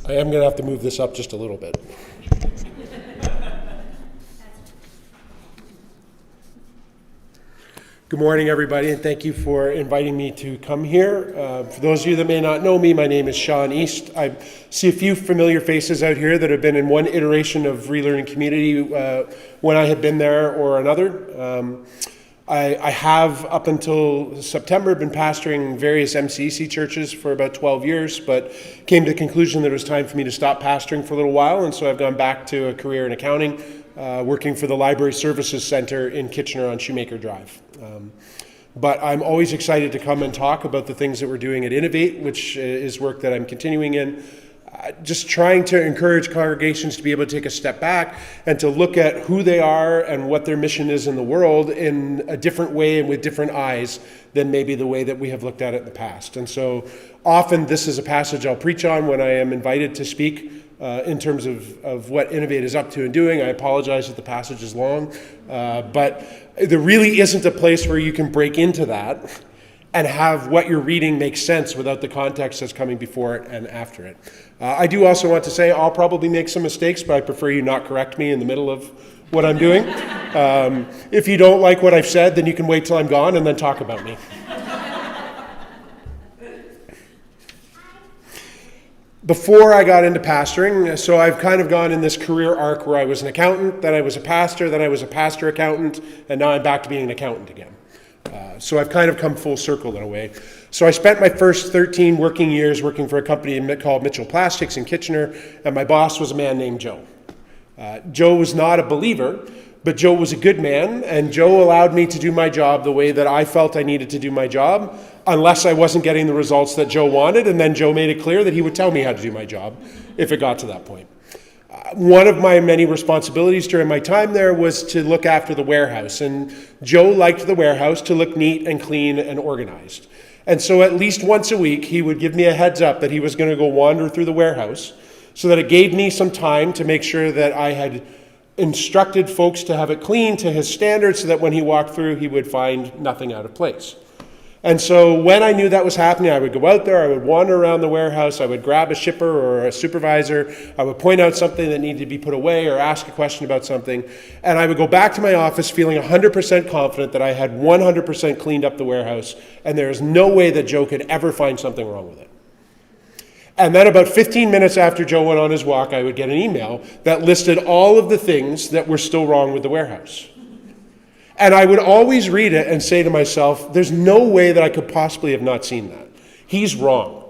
I am going to have to move this up just a little bit. Good morning, everybody, and thank you for inviting me to come here. For those of you that may not know me, my name is Sean East. I see a few familiar faces out here that have been in one iteration of Relearning Community when I had been there or another. I have, up until September, been pastoring various MCEC churches for about 12 years, but came to the conclusion that it was time for me to stop pastoring for a little while, and so I've gone back to a career in accounting, working for the Library Services Center in Kitchener on Shoemaker Drive. But I'm always excited to come and talk about the things that we're doing at Innovate, which is work that I'm continuing in. Just trying to encourage congregations to be able to take a step back and to look at who they are and what their mission is in the world in a different way and with different eyes than maybe the way that we have looked at it in the past. And so often this is a passage I'll preach on when I am invited to speak in terms of what Innovate is up to and doing. I apologize that the passage is long, but there really isn't a place where you can break into that and have what you're reading make sense without the context that's coming before it and after it. I do also want to say I'll probably make some mistakes, but I prefer you not correct me in the middle of what I'm doing. If you don't like what I've said, then you can wait till I'm gone and then talk about me. Before I got into pastoring, so I've kind of gone in this career arc where I was an accountant, then I was a pastor, then I was a pastor accountant, and now I'm back to being an accountant again. So I've kind of come full circle in a way. So I spent my first 13 working years working for a company called Mitchell Plastics in Kitchener, and my boss was a man named Joe. Joe was not a believer, but Joe was a good man, and Joe allowed me to do my job the way that I felt I needed to do my job, unless I wasn't getting the results that Joe wanted, and then Joe made it clear that he would tell me how to do my job if it got to that point. One of my many responsibilities during my time there was to look after the warehouse, and Joe liked the warehouse to look neat and clean and organized. And so at least once a week, he would give me a heads up that he was going to go wander through the warehouse so that it gave me some time to make sure that I had instructed folks to have it clean to his standards so that when he walked through, he would find nothing out of place. And so when I knew that was happening, I would go out there, I would wander around the warehouse, I would grab a shipper or a supervisor, I would point out something that needed to be put away or ask a question about something, and I would go back to my office feeling 100% confident that I had 100% cleaned up the warehouse, and there is no way that Joe could ever find something wrong with it. And then about 15 minutes after Joe went on his walk, I would get an email that listed all of the things that were still wrong with the warehouse. And I would always read it and say to myself, there's no way that I could possibly have not seen that. He's wrong.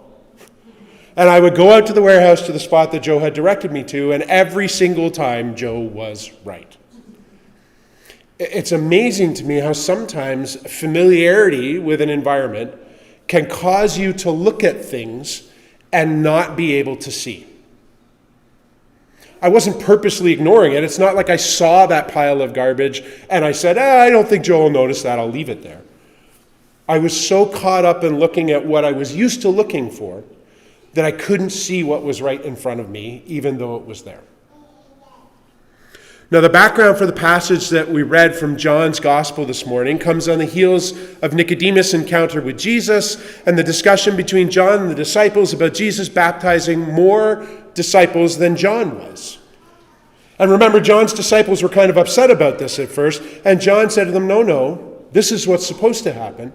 And I would go out to the warehouse to the spot that Joe had directed me to, and every single time Joe was right. It's amazing to me how sometimes familiarity with an environment can cause you to look at things and not be able to see. I wasn't purposely ignoring it. It's not like I saw that pile of garbage and I said, I don't think Joe will notice that, I'll leave it there. I was so caught up in looking at what I was used to looking for that I couldn't see what was right in front of me, even though it was there. Now, the background for the passage that we read from John's Gospel this morning comes on the heels of Nicodemus' encounter with Jesus and the discussion between John and the disciples about Jesus baptizing more disciples than John was. And remember, John's disciples were kind of upset about this at first, and John said to them, no, this is what's supposed to happen.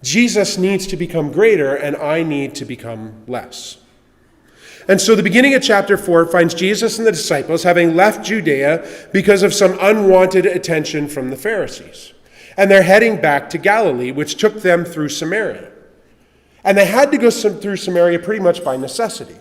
Jesus needs to become greater, and I need to become less. And so the beginning of chapter 4 finds Jesus and the disciples having left Judea because of some unwanted attention from the Pharisees. And they're heading back to Galilee, which took them through Samaria. And they had to go through Samaria pretty much by necessity.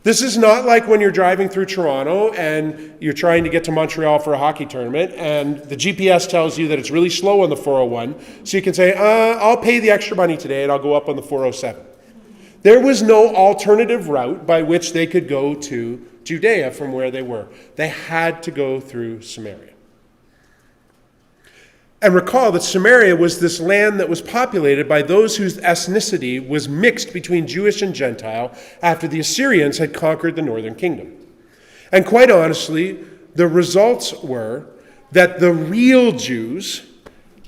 This is not like when you're driving through Toronto and you're trying to get to Montreal for a hockey tournament and the GPS tells you that it's really slow on the 401, so you can say, I'll pay the extra money today and I'll go up on the 407. There was no alternative route by which they could go to Judea from where they were. They had to go through Samaria. And recall that Samaria was this land that was populated by those whose ethnicity was mixed between Jewish and Gentile after the Assyrians had conquered the northern kingdom. And quite honestly, the results were that the real Jews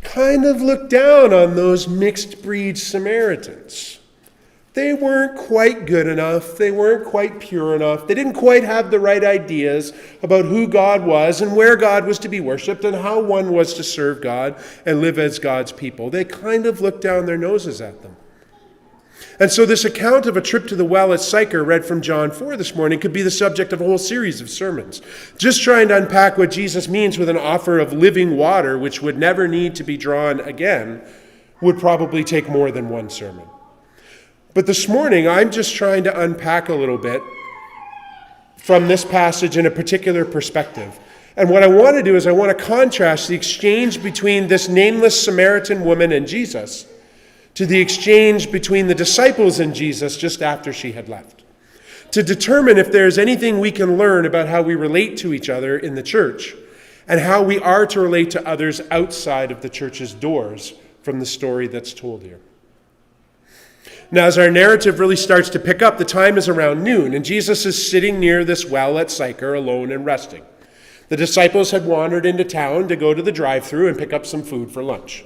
kind of looked down on those mixed breed Samaritans. They weren't quite good enough. They weren't quite pure enough. They didn't quite have the right ideas about who God was and where God was to be worshipped and how one was to serve God and live as God's people. They kind of looked down their noses at them. And so this account of a trip to the well at Sychar, read from John 4 this morning, could be the subject of a whole series of sermons. Just trying to unpack what Jesus means with an offer of living water, which would never need to be drawn again, would probably take more than one sermon. But this morning, I'm just trying to unpack a little bit from this passage in a particular perspective. And what I want to do is I want to contrast the exchange between this nameless Samaritan woman and Jesus to the exchange between the disciples and Jesus just after she had left, to determine if there's anything we can learn about how we relate to each other in the church and how we are to relate to others outside of the church's doors from the story that's told here. Now, as our narrative really starts to pick up, the time is around noon, and Jesus is sitting near this well at Sychar, alone and resting. The disciples had wandered into town to go to the drive-thru and pick up some food for lunch.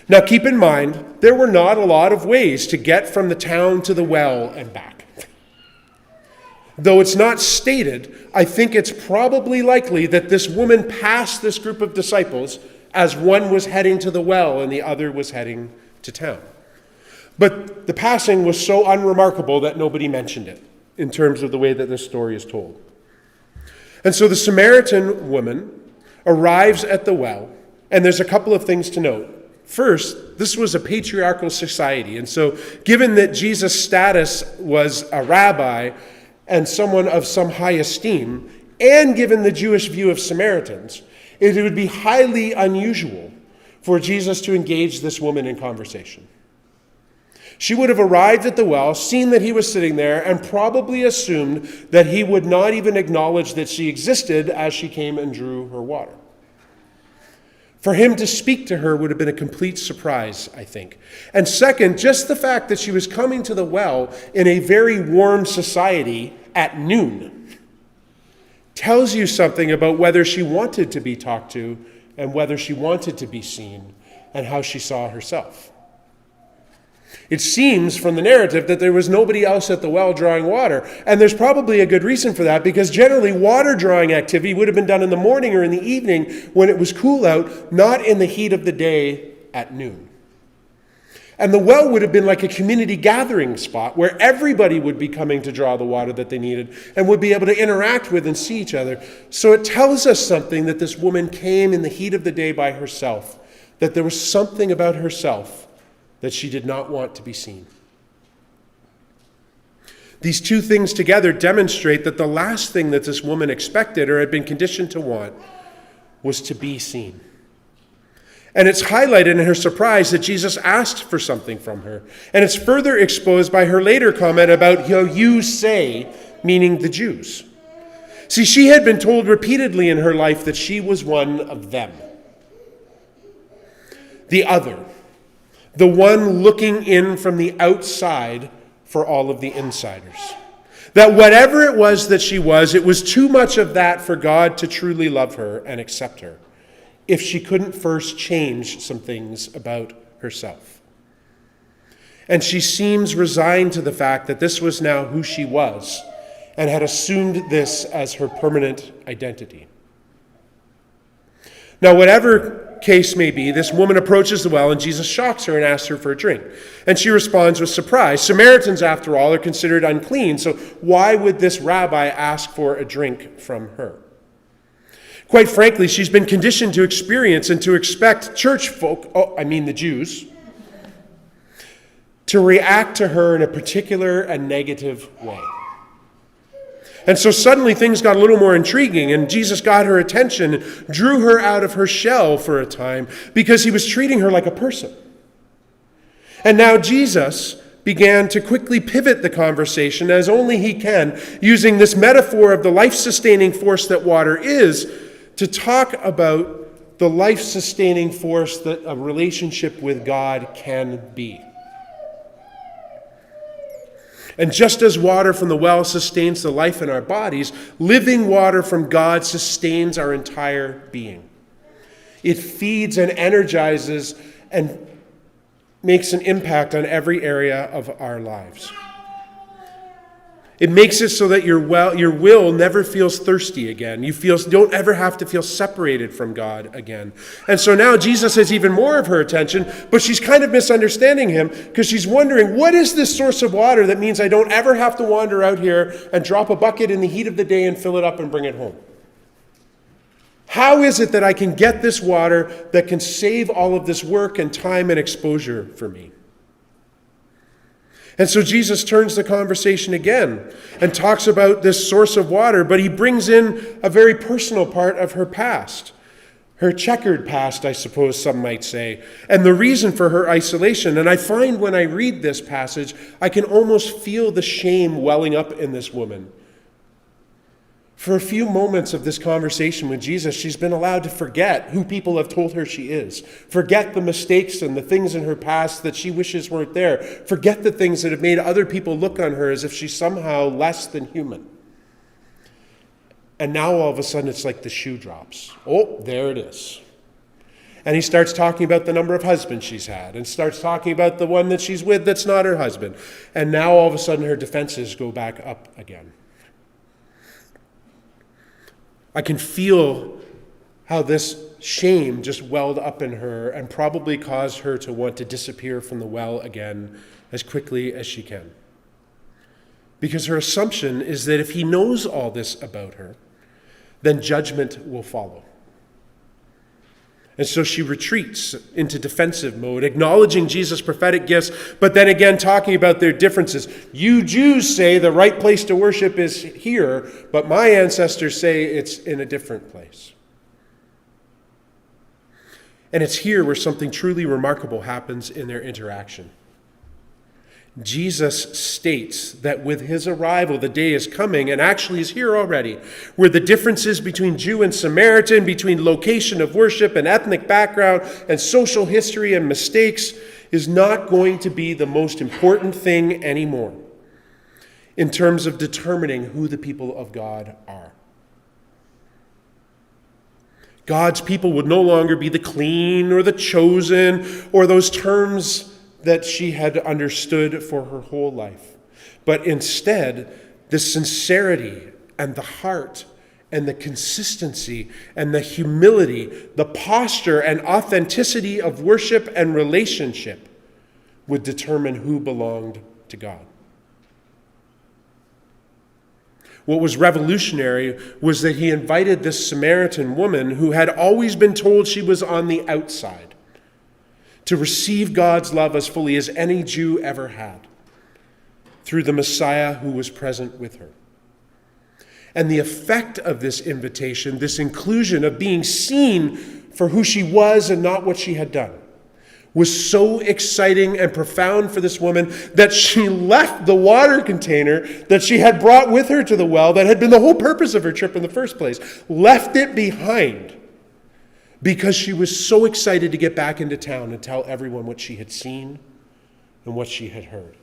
Now, keep in mind, there were not a lot of ways to get from the town to the well and back. Though it's not stated, I think it's probably likely that this woman passed this group of disciples as one was heading to the well and the other was heading to town. But the passing was so unremarkable that nobody mentioned it in terms of the way that this story is told. And so the Samaritan woman arrives at the well, and there's a couple of things to note. First, this was a patriarchal society, and so given that Jesus' status was a rabbi and someone of some high esteem, and given the Jewish view of Samaritans, it would be highly unusual for Jesus to engage this woman in conversation. She would have arrived at the well, seen that he was sitting there, and probably assumed that he would not even acknowledge that she existed as she came and drew her water. For him to speak to her would have been a complete surprise, I think. And second, just the fact that she was coming to the well in a very warm society at noon tells you something about whether she wanted to be talked to and whether she wanted to be seen and how she saw herself. It seems from the narrative that there was nobody else at the well drawing water. And there's probably a good reason for that, because generally water drawing activity would have been done in the morning or in the evening when it was cool out, not in the heat of the day at noon. And the well would have been like a community gathering spot where everybody would be coming to draw the water that they needed and would be able to interact with and see each other. So it tells us something that this woman came in the heat of the day by herself, that there was something about herself that she did not want to be seen. These two things together demonstrate that the last thing that this woman expected or had been conditioned to want was to be seen. And it's highlighted in her surprise that Jesus asked for something from her. And it's further exposed by her later comment about how you say, meaning the Jews. See, she had been told repeatedly in her life that she was one of them. The other. The one looking in from the outside for all of the insiders. That whatever it was that she was, it was too much of that for God to truly love her and accept her, if she couldn't first change some things about herself. And she seems resigned to the fact that this was now who she was and had assumed this as her permanent identity. Now, whatever case may be, this woman approaches the well and Jesus shocks her and asks her for a drink. And she responds with surprise. Samaritans, after all, are considered unclean, so why would this rabbi ask for a drink from her? Quite frankly, she's been conditioned to experience and to expect church folk, the Jews, to react to her in a particular and negative way. And so suddenly things got a little more intriguing, and Jesus got her attention, drew her out of her shell for a time, because he was treating her like a person. And now Jesus began to quickly pivot the conversation, as only he can, using this metaphor of the life-sustaining force that water is, to talk about the life-sustaining force that a relationship with God can be. And just as water from the well sustains the life in our bodies, living water from God sustains our entire being. It feeds and energizes and makes an impact on every area of our lives. It makes it so that your will never feels thirsty again. You don't ever have to feel separated from God again. And so now Jesus has even more of her attention, but she's kind of misunderstanding him because she's wondering, what is this source of water that means I don't ever have to wander out here and drop a bucket in the heat of the day and fill it up and bring it home? How is it that I can get this water that can save all of this work and time and exposure for me? And so Jesus turns the conversation again and talks about this source of water, but he brings in a very personal part of her past. Her checkered past, I suppose some might say, and the reason for her isolation. And I find when I read this passage, I can almost feel the shame welling up in this woman. For a few moments of this conversation with Jesus, she's been allowed to forget who people have told her she is. Forget the mistakes and the things in her past that she wishes weren't there. Forget the things that have made other people look on her as if she's somehow less than human. And now all of a sudden it's like the shoe drops. Oh, there it is. And he starts talking about the number of husbands she's had and starts talking about the one that she's with that's not her husband. And now all of a sudden her defenses go back up again. I can feel how this shame just welled up in her and probably caused her to want to disappear from the well again as quickly as she can. Because her assumption is that if he knows all this about her, then judgment will follow. And so she retreats into defensive mode, acknowledging Jesus' prophetic gifts, but then again talking about their differences. You Jews say the right place to worship is here, but my ancestors say it's in a different place. And it's here where something truly remarkable happens in their interaction. Jesus states that with his arrival, the day is coming, and actually is here already, where the differences between Jew and Samaritan, between location of worship and ethnic background and social history and mistakes, is not going to be the most important thing anymore in terms of determining who the people of God are. God's people would no longer be the clean or the chosen or those terms that she had understood for her whole life. But instead, the sincerity and the heart and the consistency and the humility, the posture and authenticity of worship and relationship would determine who belonged to God. What was revolutionary was that he invited this Samaritan woman who had always been told she was on the outside to receive God's love as fully as any Jew ever had through the Messiah who was present with her. And the effect of this invitation, this inclusion of being seen for who she was and not what she had done, was so exciting and profound for this woman that she left the water container that she had brought with her to the well, that had been the whole purpose of her trip in the first place, left it behind because she was so excited to get back into town and tell everyone what she had seen and what she had heard.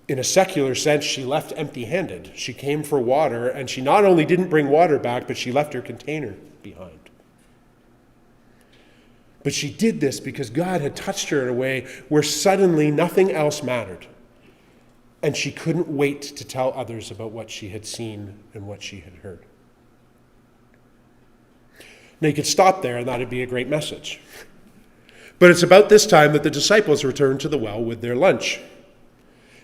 In a secular sense, she left empty-handed. She came for water, and she not only didn't bring water back, but she left her container behind. But she did this because God had touched her in a way where suddenly nothing else mattered. And she couldn't wait to tell others about what she had seen and what she had heard. Now, you could stop there and that would be a great message. But it's about this time that the disciples return to the well with their lunch.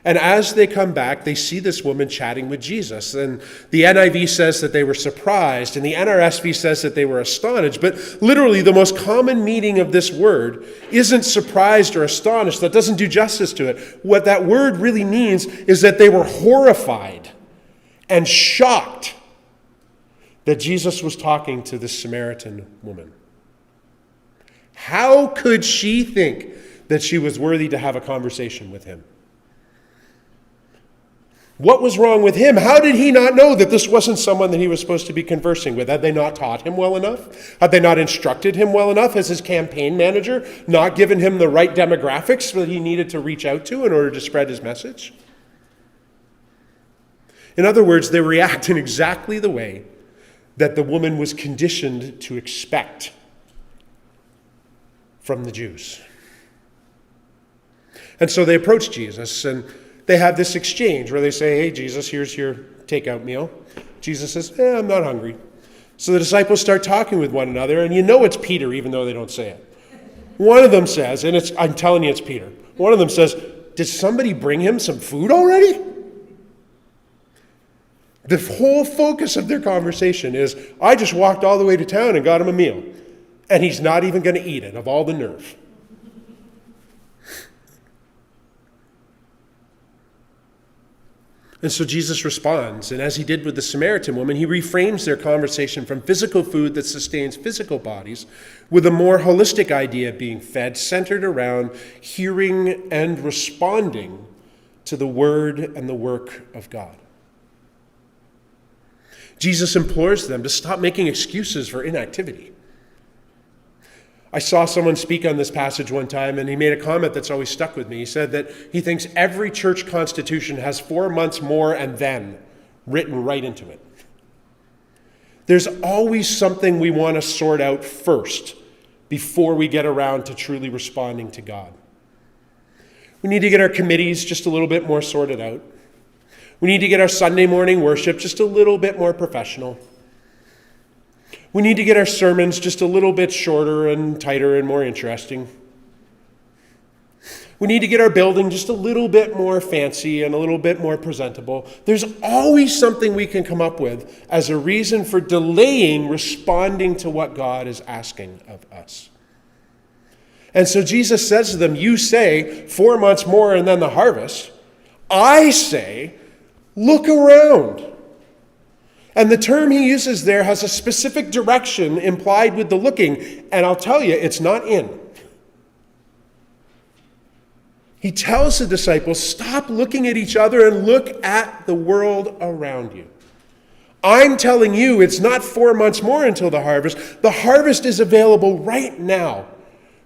And as they come back, they see this woman chatting with Jesus. And the NIV says that they were surprised, and the NRSV says that they were astonished. But literally, the most common meaning of this word isn't surprised or astonished. That doesn't do justice to it. What that word really means is that they were horrified and shocked that Jesus was talking to this Samaritan woman. How could she think that she was worthy to have a conversation with him? What was wrong with him? How did he not know that this wasn't someone that he was supposed to be conversing with? Had they not taught him well enough? Had they not instructed him well enough? Has his campaign manager not given him the right demographics that he needed to reach out to in order to spread his message? In other words, they react in exactly the way that the woman was conditioned to expect. from the Jews. And so they approach Jesus, and they have this exchange where they say, hey, Jesus, here's your takeout meal. Jesus says, I'm not hungry. So the disciples start talking with one another, and you know it's Peter, even though they don't say it. One of them says, and I'm telling you it's Peter, one of them says, did somebody bring him some food already? The whole focus of their conversation is, I just walked all the way to town and got him a meal, and he's not even going to eat it, of all the nerve. And so Jesus responds, and as he did with the Samaritan woman, he reframes their conversation from physical food that sustains physical bodies with a more holistic idea of being fed, centered around hearing and responding to the word and the work of God. Jesus implores them to stop making excuses for inactivity. I saw someone speak on this passage one time, and he made a comment that's always stuck with me. He said that he thinks every church constitution has 4 months more and then written right into it. There's always something we want to sort out first before we get around to truly responding to God. We need to get our committees just a little bit more sorted out. We need to get our Sunday morning worship just a little bit more professional. We need to get our sermons just a little bit shorter and tighter and more interesting. We need to get our building just a little bit more fancy and a little bit more presentable. There's always something we can come up with as a reason for delaying responding to what God is asking of us. And so Jesus says to them, you say 4 months more and then the harvest. I say, look around. And the term he uses there has a specific direction implied with the looking. And I'll tell you, it's not in. He tells the disciples, stop looking at each other and look at the world around you. I'm telling you, it's not 4 months more until the harvest. The harvest is available right now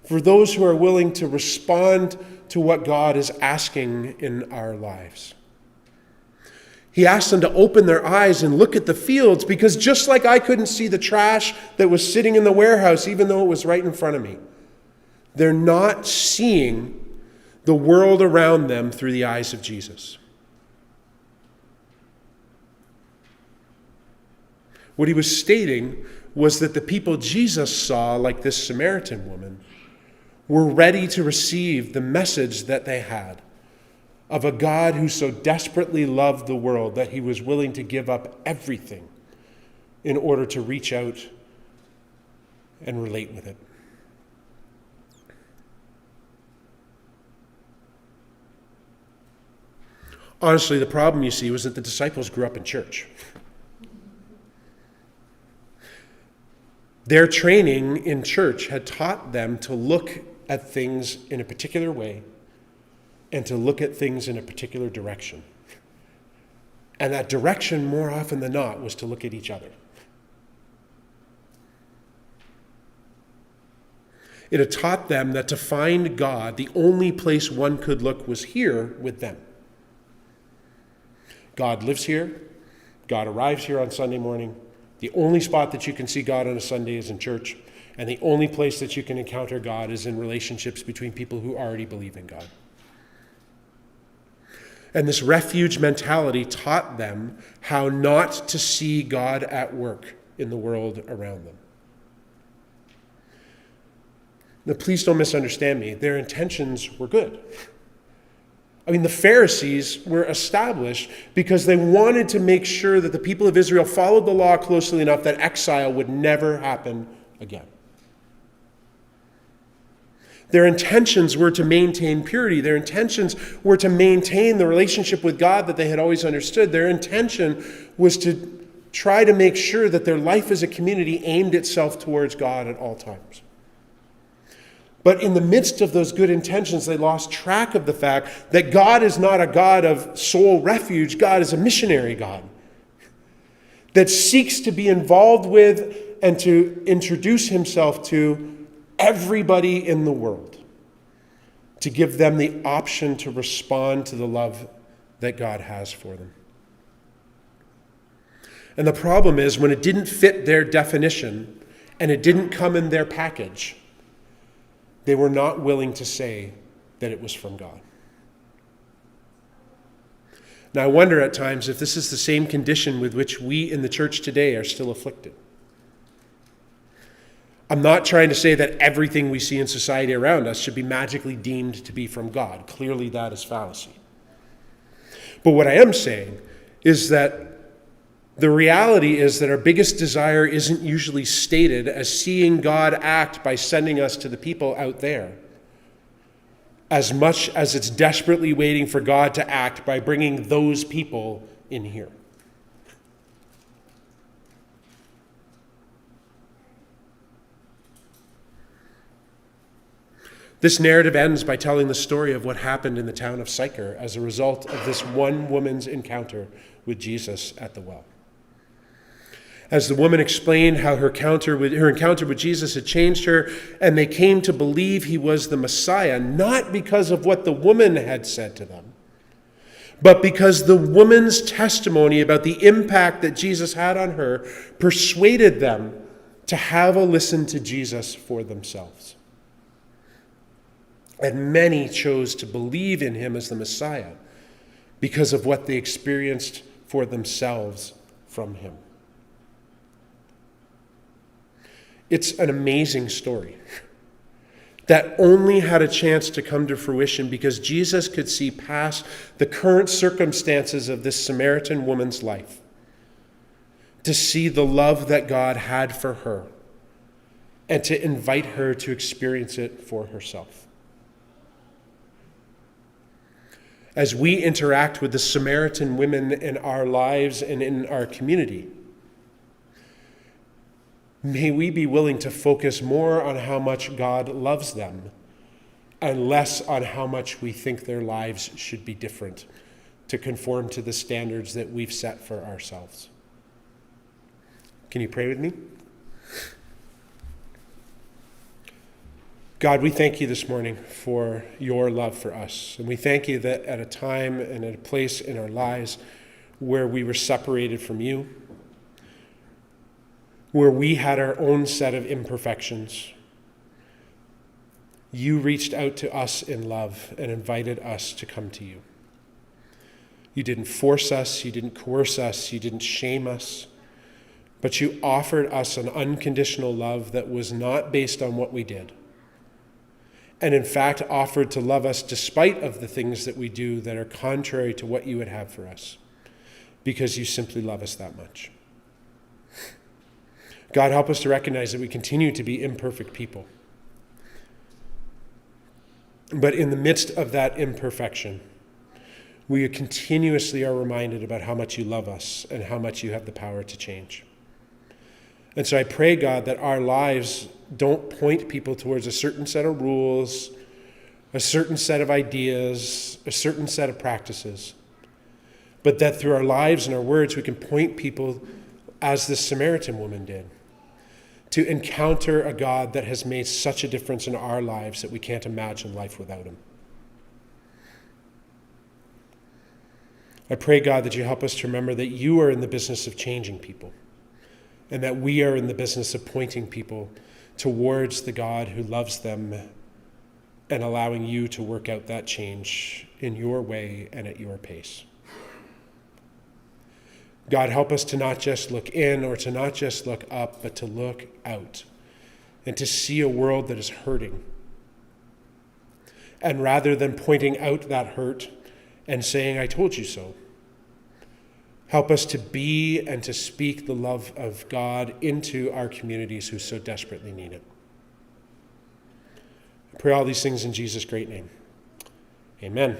for those who are willing to respond to what God is asking in our lives. He asked them to open their eyes and look at the fields, because just like I couldn't see the trash that was sitting in the warehouse, even though it was right in front of me, they're not seeing the world around them through the eyes of Jesus. What he was stating was that the people Jesus saw, like this Samaritan woman, were ready to receive the message that they had of a God who so desperately loved the world that he was willing to give up everything in order to reach out and relate with it. Honestly, the problem, you see, was that the disciples grew up in church. Their training in church had taught them to look at things in a particular way and to look at things in a particular direction. And that direction, more often than not, was to look at each other. It had taught them that to find God, the only place one could look was here with them. God lives here. God arrives here on Sunday morning. The only spot that you can see God on a Sunday is in church. And the only place that you can encounter God is in relationships between people who already believe in God. And this refuge mentality taught them how not to see God at work in the world around them. Now, please don't misunderstand me. Their intentions were good. I mean, the Pharisees were established because they wanted to make sure that the people of Israel followed the law closely enough that exile would never happen again. Their intentions were to maintain purity. Their intentions were to maintain the relationship with God that they had always understood. Their intention was to try to make sure that their life as a community aimed itself towards God at all times. But in the midst of those good intentions, they lost track of the fact that God is not a God of sole refuge. God is a missionary God that seeks to be involved with and to introduce himself to everybody in the world, to give them the option to respond to the love that God has for them. And the problem is, when it didn't fit their definition and it didn't come in their package, they were not willing to say that it was from God. Now, I wonder at times if this is the same condition with which we in the church today are still afflicted. I'm not trying to say that everything we see in society around us should be magically deemed to be from God. Clearly, that is fallacy. But what I am saying is that the reality is that our biggest desire isn't usually stated as seeing God act by sending us to the people out there, as much as it's desperately waiting for God to act by bringing those people in here. This narrative ends by telling the story of what happened in the town of Sychar as a result of this one woman's encounter with Jesus at the well. As the woman explained how her encounter with Jesus had changed her, and they came to believe he was the Messiah, not because of what the woman had said to them, but because the woman's testimony about the impact that Jesus had on her persuaded them to have a listen to Jesus for themselves. And many chose to believe in him as the Messiah because of what they experienced for themselves from him. It's an amazing story that only had a chance to come to fruition because Jesus could see past the current circumstances of this Samaritan woman's life to see the love that God had for her and to invite her to experience it for herself. As we interact with the Samaritan women in our lives and in our community, may we be willing to focus more on how much God loves them and less on how much we think their lives should be different to conform to the standards that we've set for ourselves. Can you pray with me? God, we thank you this morning for your love for us. And we thank you that at a time and at a place in our lives where we were separated from you, where we had our own set of imperfections, you reached out to us in love and invited us to come to you. You didn't force us, you didn't coerce us, you didn't shame us, but you offered us an unconditional love that was not based on what we did, and in fact offered to love us despite of the things that we do that are contrary to what you would have for us, because you simply love us that much. God, help us to recognize that we continue to be imperfect people. But in the midst of that imperfection, we continuously are reminded about how much you love us and how much you have the power to change. And so I pray, God, that our lives don't point people towards a certain set of rules, a certain set of ideas, a certain set of practices, but that through our lives and our words we can point people, as this Samaritan woman did, to encounter a God that has made such a difference in our lives that we can't imagine life without him. I pray, God, that you help us to remember that you are in the business of changing people, and that we are in the business of pointing people towards the God who loves them and allowing you to work out that change in your way and at your pace. God, help us to not just look in or to not just look up, but to look out and to see a world that is hurting. And rather than pointing out that hurt and saying, I told you so, help us to be and to speak the love of God into our communities who so desperately need it. I pray all these things in Jesus' great name. Amen.